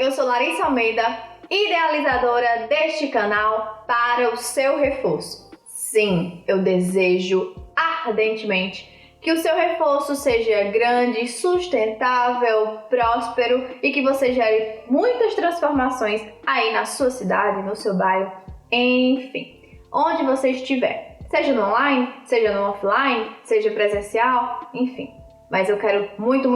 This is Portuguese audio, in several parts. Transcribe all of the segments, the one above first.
eu sou Larissa Almeida, idealizadora deste canal para o seu reforço. Sim, eu desejo ardentemente que o seu reforço seja grande, sustentável, próspero e que você gere muitas transformações aí na sua cidade, no seu bairro, enfim, onde você estiver. Seja no online, seja no offline, seja presencial, enfim. Mas eu quero muito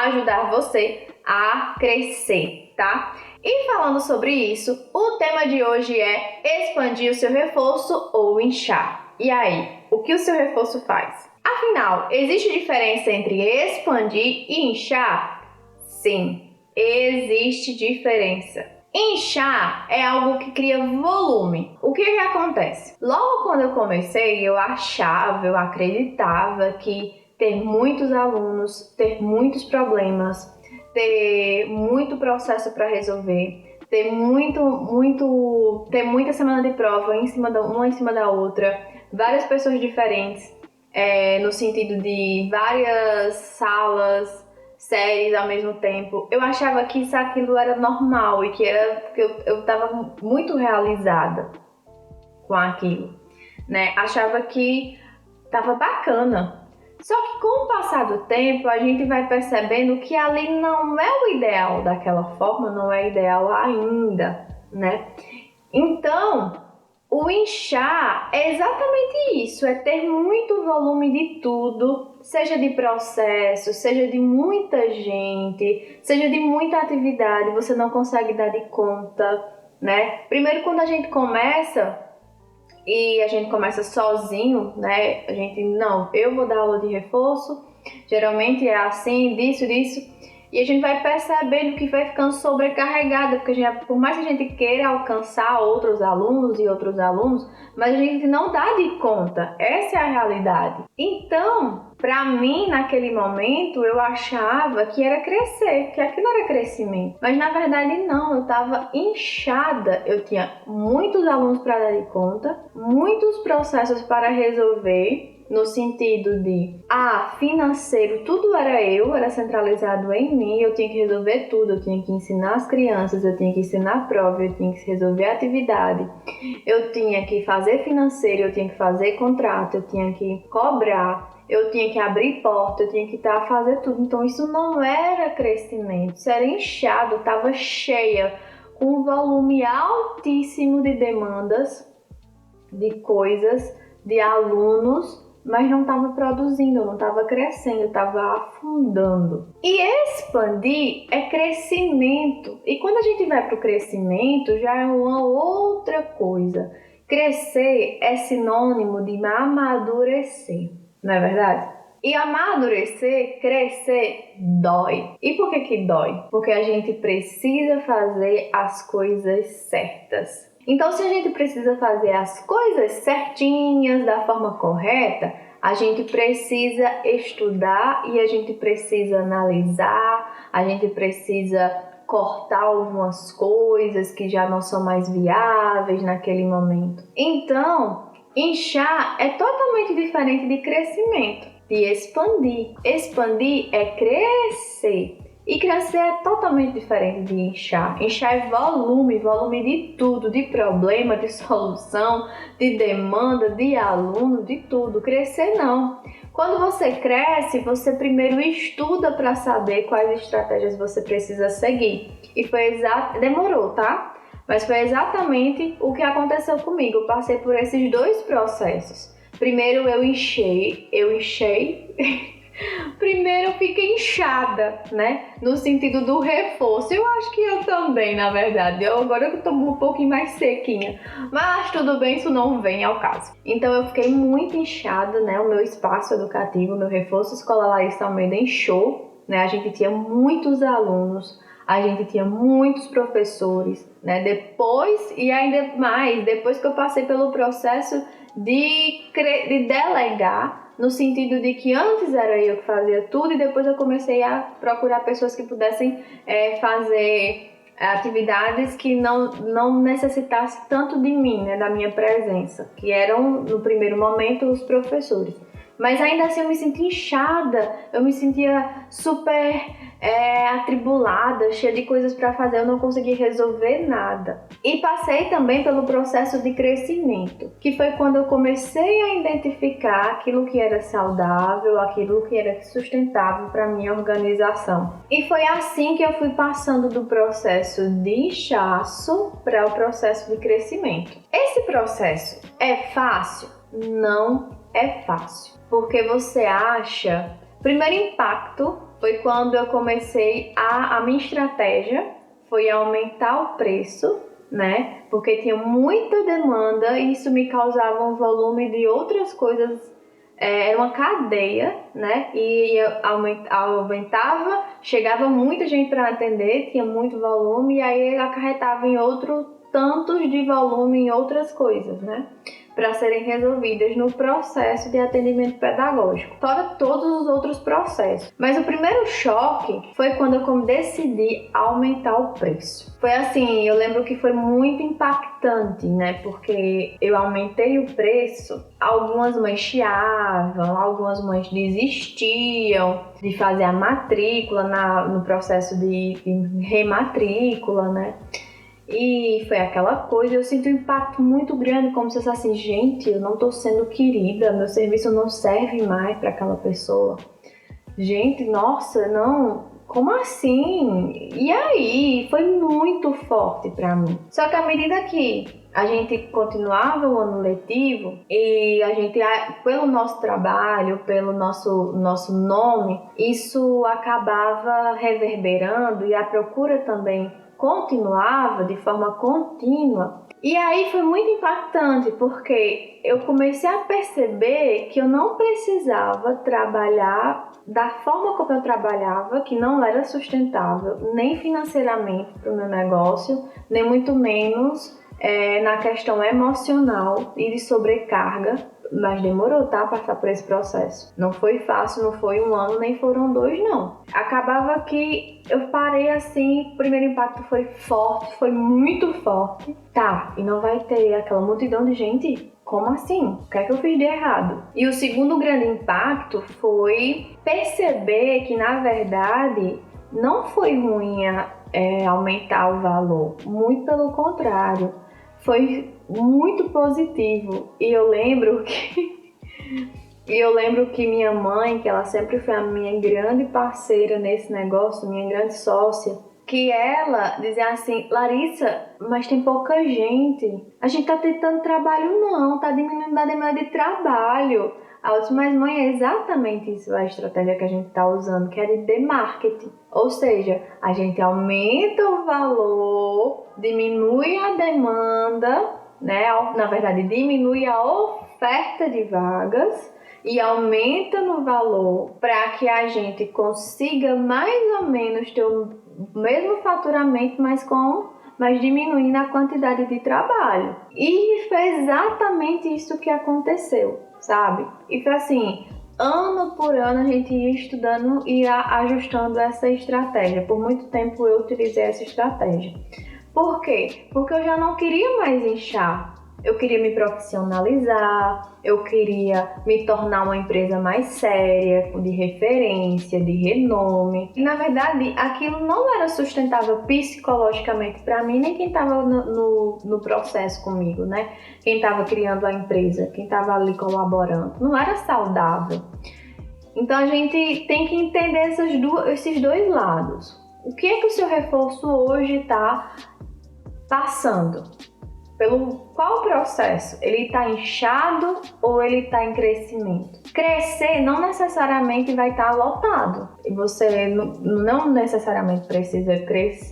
ajudar você a crescer, tá? E falando sobre isso, o tema de hoje é expandir o seu reforço ou inchar. E aí, o que o seu reforço faz? Afinal, existe diferença entre expandir e inchar? Sim, existe diferença. Inchar é algo que cria volume. O que acontece? Logo quando eu comecei, eu acreditava que ter muitos alunos, ter muitos problemas, ter muito processo para resolver, ter muita semana de prova uma em cima da outra, várias pessoas diferentes, no sentido de várias salas, séries ao mesmo tempo. Eu achava que aquilo era normal e que era porque eu estava muito realizada com aquilo, né? Achava que estava bacana. Só que com o passar do tempo, a gente vai percebendo que ali não é o ideal daquela forma, não é ideal ainda, né? Então, o inchar é exatamente isso, é ter muito volume de tudo, seja de processo, seja de muita gente, seja de muita atividade, você não consegue dar de conta, né? Primeiro, quando a gente começa sozinho, né? Eu vou dar aula de reforço, geralmente é assim, disso, e a gente vai percebendo que vai ficando sobrecarregada, porque por mais que a gente queira alcançar outros alunos, mas a gente não dá de conta, essa é a realidade. Então, pra mim, naquele momento, eu achava que era crescer, que aquilo era crescimento, mas na verdade não, eu tava inchada, eu tinha muitos alunos para dar de conta, muitos processos para resolver, no sentido de, financeiro, tudo era centralizado em mim, eu tinha que resolver tudo, eu tinha que ensinar as crianças, eu tinha que ensinar a prova, eu tinha que resolver a atividade, eu tinha que fazer financeiro, eu tinha que fazer contrato, eu tinha que cobrar, eu tinha que abrir porta, eu tinha que fazer tudo. Então isso não era crescimento, isso era inchado, estava cheia, com um volume altíssimo de demandas, de coisas, de alunos, mas não estava produzindo, não estava crescendo, estava afundando. E expandir é crescimento. E quando a gente vai para o crescimento, já é uma outra coisa. Crescer é sinônimo de amadurecer, não é verdade? E amadurecer, crescer, dói. E por que dói? Porque a gente precisa fazer as coisas certas. Então, se a gente precisa fazer as coisas certinhas, da forma correta, a gente precisa estudar e a gente precisa analisar, a gente precisa cortar algumas coisas que já não são mais viáveis naquele momento. Então, inchar é totalmente diferente de crescimento, de expandir. Expandir é crescer. E crescer é totalmente diferente de inchar. Inchar é volume de tudo, de problema, de solução, de demanda, de aluno, de tudo. Crescer não. Quando você cresce, você primeiro estuda para saber quais estratégias você precisa seguir. E demorou, tá? Mas foi exatamente o que aconteceu comigo. Eu passei por esses dois processos. Primeiro eu inchei. Primeiro eu fiquei inchada, né? No sentido do reforço. Eu acho que eu também, na verdade. Agora eu tô um pouquinho mais sequinha. Mas tudo bem, isso não vem ao caso. Então eu fiquei muito inchada, né? O meu espaço educativo, meu reforço escolar Larissa Almeida inchou, né? A gente tinha muitos alunos, a gente tinha muitos professores, né? Depois que eu passei pelo processo de delegar, no sentido de que antes era eu que fazia tudo e depois eu comecei a procurar pessoas que pudessem fazer atividades que não necessitassem tanto de mim, né, da minha presença, que eram, no primeiro momento, os professores. Mas ainda assim eu me sentia inchada, eu me sentia super atribulada, cheia de coisas para fazer, eu não consegui resolver nada. E passei também pelo processo de crescimento, que foi quando eu comecei a identificar aquilo que era saudável, aquilo que era sustentável para minha organização. E foi assim que eu fui passando do processo de inchaço para o processo de crescimento. Esse processo é fácil? Não é fácil, porque você acha... Primeiro impacto foi quando eu comecei a minha estratégia foi aumentar o preço, né? Porque tinha muita demanda e isso me causava um volume de outras coisas, era uma cadeia, né? E aumentava, chegava muita gente para atender, tinha muito volume e aí acarretava em outro tantos de volume em outras coisas, né? Para serem resolvidas no processo de atendimento pedagógico, fora todos os outros processos. Mas o primeiro choque foi quando eu decidi aumentar o preço. Foi assim, eu lembro que foi muito impactante, né? Porque eu aumentei o preço, algumas mães chiavam, algumas mães desistiam de fazer a matrícula no processo de rematrícula, né? E foi aquela coisa, eu sinto um impacto muito grande, como se fosse assim, gente, eu não tô sendo querida, meu serviço não serve mais para aquela pessoa. Gente, nossa, não, como assim? E aí, foi muito forte para mim. Só que à medida que a gente continuava o ano letivo e a gente, pelo nosso trabalho, pelo nosso nome, isso acabava reverberando e a procura também continuava de forma contínua. E aí foi muito impactante, porque eu comecei a perceber que eu não precisava trabalhar da forma como eu trabalhava, que não era sustentável, nem financeiramente para o meu negócio, nem muito menos na questão emocional e de sobrecarga. Mas demorou, tá? Passar por esse processo. Não foi fácil, não foi 1 ano, nem foram 2, não. Acabava que eu parei assim, o primeiro impacto foi forte, foi muito forte. Tá, e não vai ter aquela multidão de gente? Como assim? O que é que eu fiz de errado? E o segundo grande impacto foi perceber que, na verdade, não foi ruim aumentar o valor. Muito pelo contrário. Foi muito positivo. E eu lembro que minha mãe, que ela sempre foi a minha grande parceira nesse negócio, minha grande sócia, que ela dizia assim, Larissa, mas tem pouca gente. A gente tá tentando trabalho não, tá diminuindo a demanda de trabalho. A outra, mas mãe, é exatamente isso a estratégia que a gente tá usando, que é de demarketing. Ou seja, a gente aumenta o valor, diminui a demanda, né? Na verdade, diminui a oferta de vagas e aumenta no valor para que a gente consiga mais ou menos ter o mesmo faturamento, mas diminuindo a quantidade de trabalho. E foi exatamente isso que aconteceu, sabe? E foi assim, ano por ano a gente ia estudando e ia ajustando essa estratégia. Por muito tempo eu utilizei essa estratégia. Por quê? Porque eu já não queria mais inchar. Eu queria me profissionalizar, eu queria me tornar uma empresa mais séria, de referência, de renome. E, na verdade, aquilo não era sustentável psicologicamente para mim, nem quem estava no processo comigo, né? Quem estava criando a empresa, quem estava ali colaborando. Não era saudável. Então, a gente tem que entender esses dois lados. O que é que o seu reforço hoje está passando? Pelo qual processo? Ele está inchado ou ele está em crescimento? Crescer não necessariamente vai estar lotado. E você não necessariamente precisa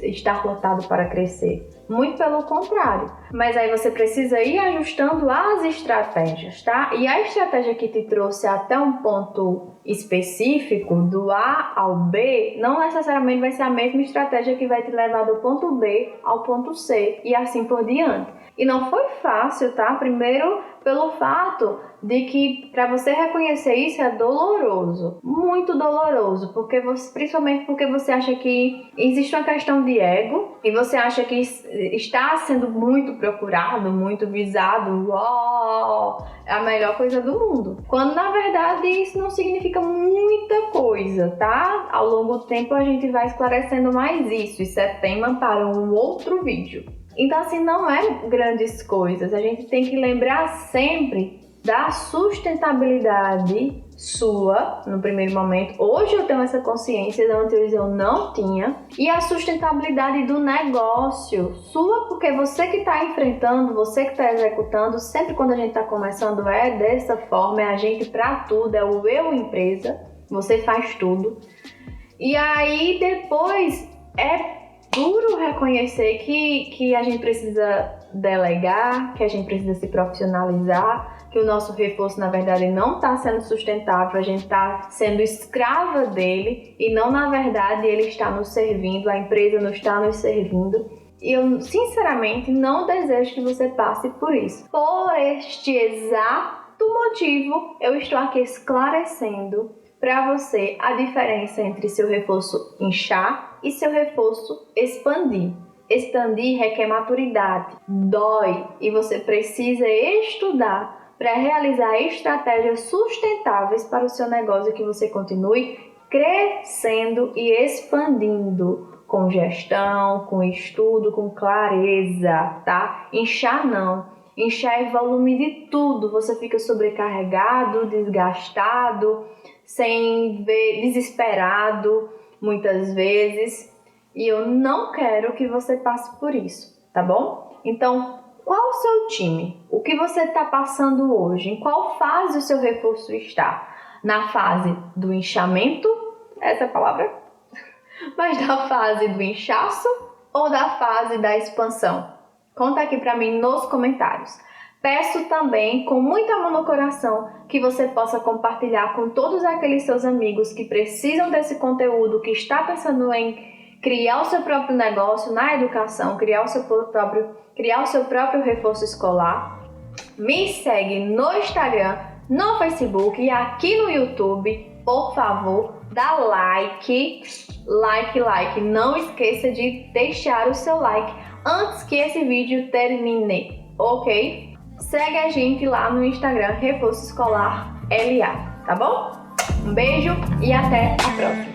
estar lotado para crescer. Muito pelo contrário. Mas aí você precisa ir ajustando as estratégias, tá? E a estratégia que te trouxe até um ponto específico, do A ao B, não necessariamente vai ser a mesma estratégia que vai te levar do ponto B ao ponto C e assim por diante. E não foi fácil, tá? Primeiro, pelo fato de que para você reconhecer isso é doloroso, muito doloroso, principalmente porque você acha que existe uma questão de ego e você acha que está sendo muito procurado, muito visado, uau, é a melhor coisa do mundo. Quando na verdade isso não significa muita coisa. coisa, tá? Ao longo do tempo a gente vai esclarecendo mais isso. Isso é tema para um outro vídeo. Então, assim, não é grandes coisas. A gente tem que lembrar sempre da sustentabilidade sua no primeiro momento. Hoje eu tenho essa consciência, antes eu não tinha. E a sustentabilidade do negócio sua, porque você que está enfrentando, você que está executando, sempre quando a gente está começando é dessa forma, é a gente para tudo, é o eu empresa, você faz tudo. E aí depois é duro reconhecer que a gente precisa delegar, que a gente precisa se profissionalizar, que o nosso reforço, na verdade, não está sendo sustentável, a gente está sendo escrava dele e não, na verdade, ele está nos servindo, a empresa não está nos servindo. E eu, sinceramente, não desejo que você passe por isso. Por este exato motivo, eu estou aqui esclarecendo para você a diferença entre seu reforço inchar e seu reforço expandir. Expandir requer maturidade, dói e você precisa estudar para realizar estratégias sustentáveis para o seu negócio, que você continue crescendo e expandindo com gestão, com estudo, com clareza, tá? Inchar não. Inchar é volume de tudo. Você fica sobrecarregado, desgastado, sem ver, desesperado muitas vezes. E eu não quero que você passe por isso, tá bom? Então, qual o seu time? O que você está passando hoje? Em qual fase o seu reforço está? Na fase do inchamento, essa palavra? Mas da fase do inchaço ou da fase da expansão? Conta aqui para mim nos comentários. Peço também, com muito amor no coração, que você possa compartilhar com todos aqueles seus amigos que precisam desse conteúdo, que está pensando em criar o seu próprio negócio na educação, criar o seu próprio reforço escolar. Me segue no Instagram, no Facebook e aqui no YouTube. Por favor, dá like. Não esqueça de deixar o seu like antes que esse vídeo termine, ok? Segue a gente lá no Instagram, Reforço Escolar LA, tá bom? Um beijo e até a próxima!